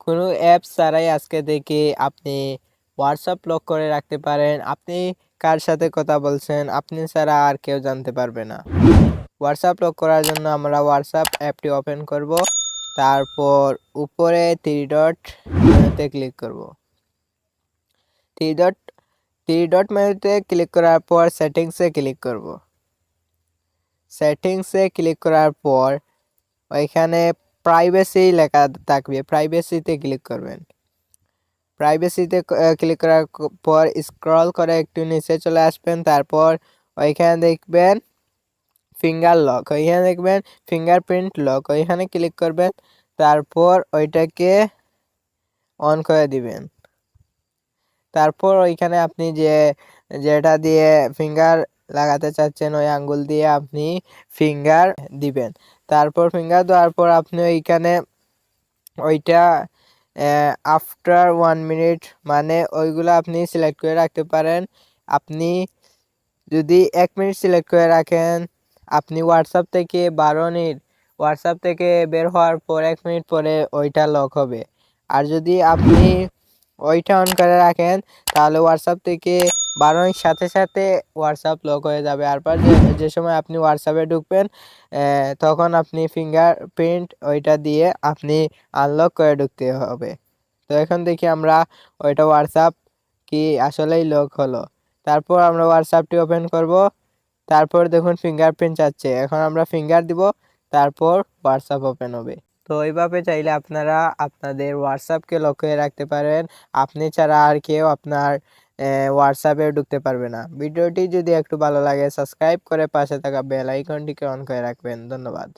কোনো অ্যাপস ছাড়াই আজকে থেকে আপনি হোয়াটসঅ্যাপ লক করে রাখতে পারেন। আপনি কার সাথে কথা বলছেন আপনি ছাড়া আর কেউ জানতে পারবে না। হোয়াটসঅ্যাপ লক করার জন্য আমরা হোয়াটসঅ্যাপ অ্যাপটি ওপেন করব। তারপর উপরে থ্রি ডট মেনুতে ক্লিক করব। থ্রি ডট মেনুতে ক্লিক করার পর সেটিংসে ক্লিক করব। সেটিংসে ক্লিক করার পর ওইখানে প্রাইভেসি লেখা থাকবে, প্রাইভেসিতে ক্লিক করবেন। প্রাইভেসিতে ক্লিক করার পর স্ক্রল করে একটু নিচে চলে আসবেন। তারপর ওইখানে দেখবেন ফিঙ্গার লক, ওইখানে দেখবেন ফিঙ্গারপ্রিন্ট লক, ওইখানে ক্লিক করবেন। তারপর ওইটাকে অন করে দিবেন। তারপর ওইখানে আপনি যেটা দিয়ে ফিঙ্গার লাগাতে চাচ্ছেন ওই আঙ্গুল দিয়ে আপনি ফিঙ্গার দিবেন। তারপর ফিঙ্গার দেওয়ার পর আপনি ওইখানে ওইটা আফটার 1 মিনিট মানে ওইগুলো আপনি সিলেক্ট করে রাখতে পারেন। আপনি যদি 1 মিনিট সিলেক্ট করে রাখেন আপনি হোয়াটসঅ্যাপ থেকে বের হওয়ার পর 1 মিনিট পরে ওইটা লক হবে। আর যদি আপনি ওইটা অন করে রাখেন তাহলে হোয়াটসঅ্যাপ থেকে বাড়ানোর সাথে সাথে হোয়াটসঅ্যাপ লক হয়ে যাবে। আর যে সময় আপনি হোয়াটসঅ্যাপে ঢুকবেন তখন আপনি ফিঙ্গারপ্রিন্ট ওইটা দিয়ে আপনি আনলক করে ঢুকতে হবে। তো এখন দেখি আমরা ওইটা হোয়াটসঅ্যাপ কি আসলেই লক হলো। তারপর আমরা হোয়াটসঅ্যাপটি ওপেন করব। তারপর দেখুন ফিঙ্গারপ্রিন্ট চাচ্ছে, এখন আমরা ফিঙ্গার দিব, তারপর হোয়াটসঅ্যাপ ওপেন হবে। তো এইভাবে চাইলে আপনারা আপনাদের হোয়াটসঅ্যাপকে লক করে রাখতে পারেন। আপনি ছাড়া আর কেউ আপনার হোয়াটসঅ্যাপে ঢুকতে পারবে না। ভিডিওটি যদি একটু ভালো লাগে সাবস্ক্রাইব করে পাশে থাকা বেল আইকনটিকে অন করে রাখবেন। ধন্যবাদ।